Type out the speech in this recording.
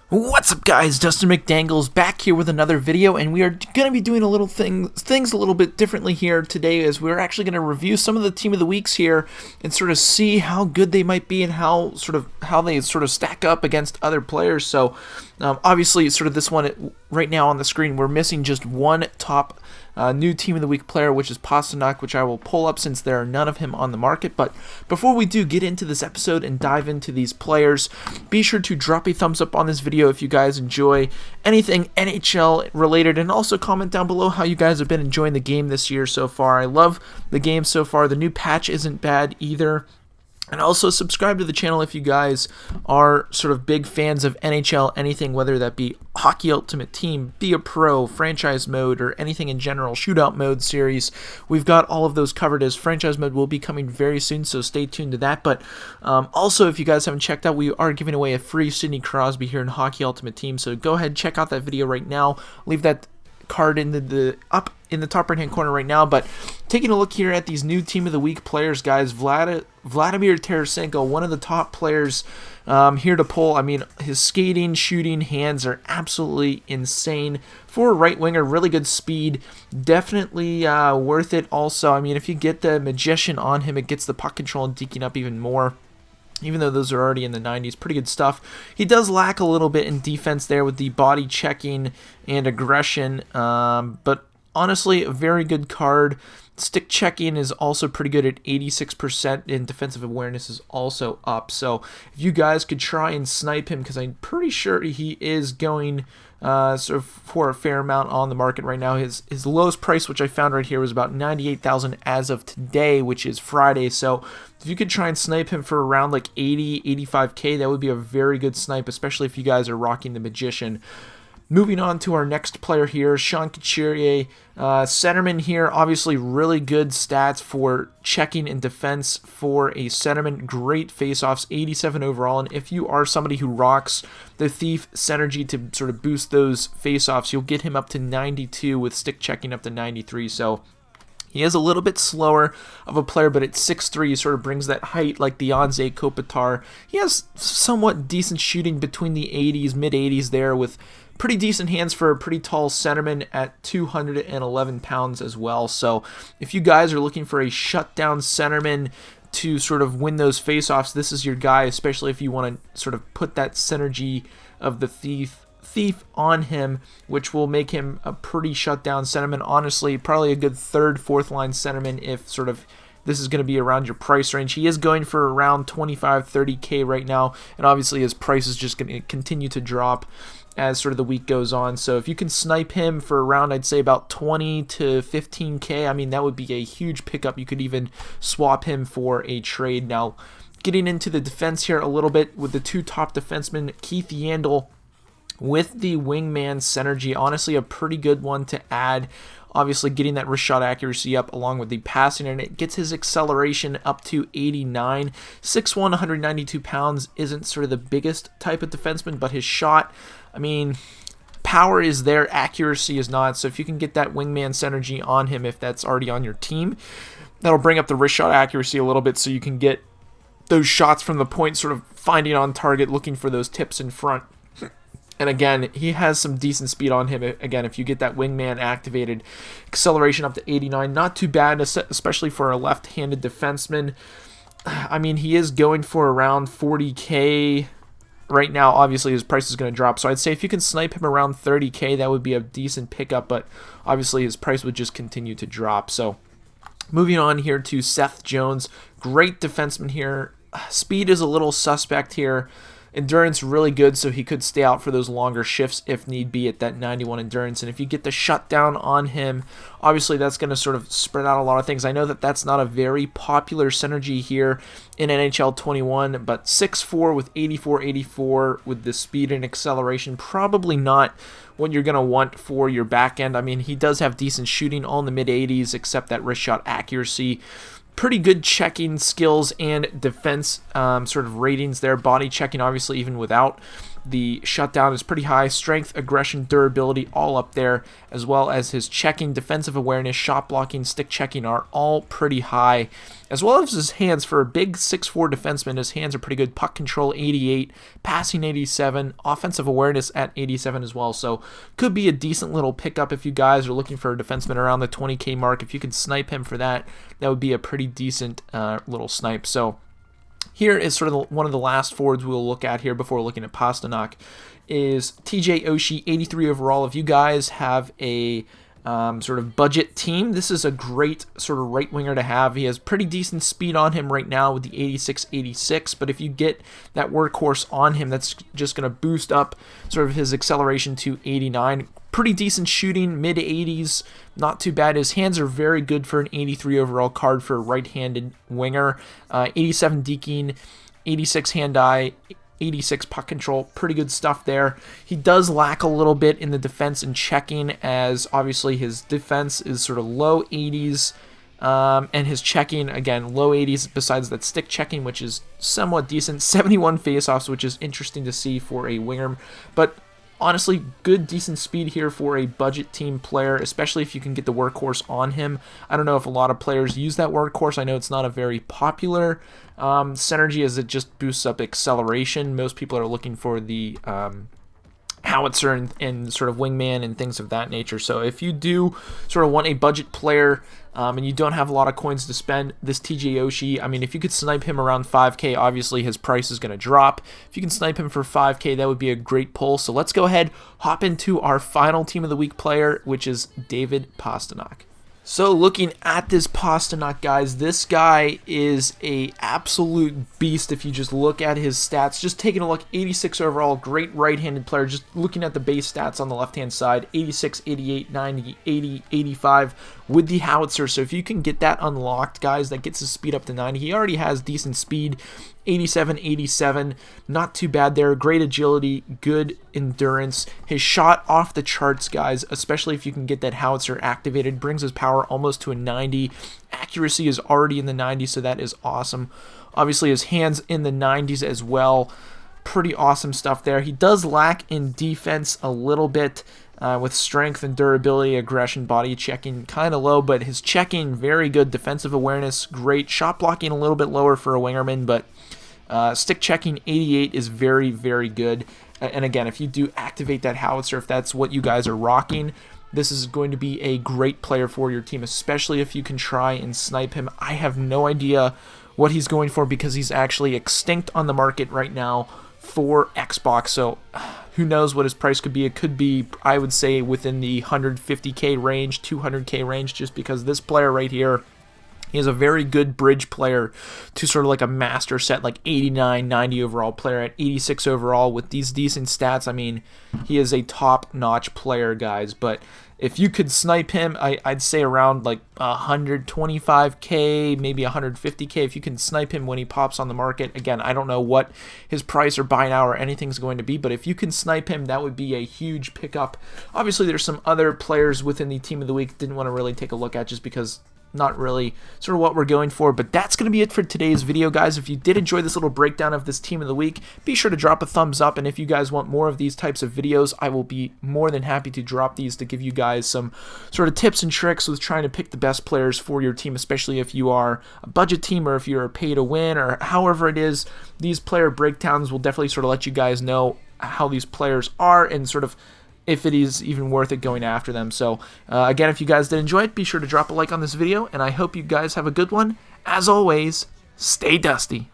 What's up, guys? Dustin McDangles back here with another video, and we are going to be doing things a little bit differently here today, as we're actually going to review some of the team of the weeks here and sort of see how good they might be and how they stack up against other players. So obviously, sort of this one right now on the screen, we're missing just one top new team of the week player, which is Pastrnak, which I will pull up since there are none of him on the market. But before we do get into this episode and dive into these players, be sure to drop a thumbs up on this video if you guys enjoy anything NHL related, and also comment down below how you guys have been enjoying the game this year so far. I love the game so far. The new patch isn't bad either. And also subscribe to the channel if you guys are sort of big fans of NHL anything, whether that be Hockey Ultimate Team, Be a Pro, Franchise Mode, or anything in general, Shootout Mode series. We've got all of those covered, as Franchise Mode will be coming very soon, so stay tuned to that. But also, if you guys haven't checked out, we are giving away a free Sidney Crosby here in Hockey Ultimate Team, so go ahead and check out that video right now. Leave that card in up in the top right hand corner right now. But taking a look here at these new team of the week players, guys, VLADIMIR TARASENKO, one of the top players here to pull. I mean, his skating, shooting, hands are absolutely insane for a right winger. Really good speed, definitely worth it. Also, I mean, if you get the magician on him, it gets the puck control and deking up even more, even though those are already in the 90s. Pretty good stuff. He does lack a little bit in defense there with the body checking and aggression, but honestly, a very good card. Stick checking is also pretty good at 86%, and defensive awareness is also up. So if you guys could try and snipe him, because I'm pretty sure he is going sort of for a fair amount on the market right now. His lowest price, which I found right here, was about $98,000 as of today, which is Friday. So if you could try and snipe him for around like 80, 85K, that would be a very good snipe, especially if you guys are rocking the magician. Moving on to our next player here, COUTURIER, centerman here. Obviously, really good stats for checking and defense for a centerman. Great faceoffs, 87 overall. And if you are somebody who rocks the Thief synergy to sort of boost those faceoffs, you'll get him up to 92 with stick checking up to 93. So he is a little bit slower of a player, but at 6'3", he sort of brings that height like the Anze Kopitar. He has somewhat decent shooting between the 80s, mid-80s there, with pretty decent hands for a pretty tall centerman at 211 pounds as well. So if you guys are looking for a shutdown centerman to sort of win those faceoffs, this is your guy, especially if you want to sort of put that synergy of the Thief on him, which will make him a pretty shutdown centerman. Honestly, probably a good third, fourth line centerman if sort of this is going to be around your price range. He is going for around 25, 30K right now, and obviously his price is just going to continue to drop as sort of the week goes on. So if you can snipe him for around, I'd say about 20 to 15K, I mean, that would be a huge pickup. You could even swap him for a trade. Now, getting into the defense here a little bit with the two top defensemen, Keith Yandle with the wingman synergy, honestly a pretty good one to add. Obviously getting that wrist shot accuracy up along with the passing, and it gets his acceleration up to 89. 6'1", 192 pounds, isn't sort of the biggest type of defenseman, but his shot, I mean, power is there, accuracy is not. So if you can get that wingman synergy on him, if that's already on your team, that'll bring up the wrist shot accuracy a little bit, so you can get those shots from the point, sort of finding on target, looking for those tips in front. And again, he has some decent speed on him. Again, if you get that wingman activated, acceleration up to 89, not too bad, especially for a left-handed defenseman. I mean, he is going for around 40K right now. Obviously, his price is going to drop. So I'd say if you can snipe him around 30K, that would be a decent pickup. But obviously, his price would just continue to drop. So moving on here to Seth Jones. Great defenseman here. Speed is a little suspect here. Endurance really good, so he could stay out for those longer shifts if need be at that 91 endurance. And if you get the shutdown on him, obviously that's going to sort of spread out a lot of things. I know that that's not a very popular synergy here in NHL 21, but 6'4" with 84 with the speed and acceleration, probably not what you're going to want for your back end. I mean, he does have decent shooting, all in the mid-80s, except that wrist shot accuracy. Pretty good checking skills and defense sort of ratings there. Body checking, obviously, even without The shutdown is pretty high. Strength, aggression, durability, all up there, as well as his checking, defensive awareness, shot blocking, stick checking are all pretty high, as well as his hands. For a big 6'4" defenseman, his hands are pretty good. Puck control 88, passing 87, offensive awareness at 87 as well. So could be a decent little pickup if you guys are looking for a defenseman around the 20K mark. If you can snipe him for that, that would be a pretty decent little snipe. So here is sort of one of the last forwards we'll look at here before looking at Pastrnak, is TJ Oshie, 83 overall. If you guys have a sort of budget team, this is a great sort of right winger to have. He has pretty decent speed on him right now with the 86, but if you get that workhorse on him, that's just going to boost up sort of his acceleration to 89. Pretty decent shooting, mid 80s, not too bad. His hands are very good for an 83 overall card for a right-handed winger. 87 deking, 86 hand-eye, 86 puck control, pretty good stuff there. He does lack a little bit in the defense and checking, as obviously his defense is sort of low 80s, and his checking, again, low 80s, besides that stick checking, which is somewhat decent. 71 faceoffs, which is interesting to see for a winger, but honestly, good, decent speed here for a budget team player, especially if you can get the workhorse on him. I don't know if a lot of players use that workhorse. I know it's not a very popular synergy, as it just boosts up acceleration. Most people are looking for the howitzer and sort of wingman and things of that nature. So if you do sort of want a budget player and you don't have a lot of coins to spend, this TJ Oshie, I mean, if you could snipe him around 5K, obviously his price is going to drop. If you can snipe him for 5K, that would be a great pull. So let's go ahead, hop into our final Team of the Week player, which is David Pastrnak. So looking at this Pastrnak, guys, this guy is a absolute beast if you just look at his stats. Just taking a look, 86 overall, great right-handed player. Just looking at the base stats on the left-hand side, 86, 88, 90, 80, 85 with the howitzer. So if you can get that unlocked, guys, that gets his speed up to 90. He already has decent speed, 87, 87, not too bad there. Great agility, good endurance. His shot off the charts, guys, especially if you can get that howitzer activated. Brings his power almost to a 90. Accuracy is already in the 90s, so that is awesome. Obviously, his hands in the 90s as well. Pretty awesome stuff there. He does lack in defense a little bit, with strength and durability, aggression, body checking kind of low, but his checking very good. Defensive awareness great. Shot blocking a little bit lower for a wingerman, but stick checking 88 is very, very good. And again, if you do activate that howitzer, if that's what you guys are rocking, this is going to be a great player for your team, especially if you can try and snipe him. I have no idea what he's going for because he's actually extinct on the market right now for Xbox, so who knows what his price could be. It could be, I would say, within the 150K range, 200K range, just because this player right here, he is a very good bridge player to sort of like a master set, like 89, 90 overall player at 86 overall with these decent stats. I mean, he is a top-notch player, guys, but if you could snipe him, I'd say around like 125K, maybe 150K. If you can snipe him when he pops on the market. Again, I don't know what his price or buy now or anything's going to be, but if you can snipe him, that would be a huge pickup. Obviously, there's some other players within the Team of the Week didn't want to really take a look at just because not really sort of what we're going for, but that's going to be it for today's video, guys. If you did enjoy this little breakdown of this Team of the Week, be sure to drop a thumbs up, and if you guys want more of these types of videos, I will be more than happy to drop these to give you guys some sort of tips and tricks with trying to pick the best players for your team, especially if you are a budget team or if you're a pay to win or however it is. These player breakdowns will definitely sort of let you guys know how these players are and sort of if it is even worth it going after them. So again, if you guys did enjoy it, be sure to drop a like on this video, and I hope you guys have a good one. As always, stay dusty.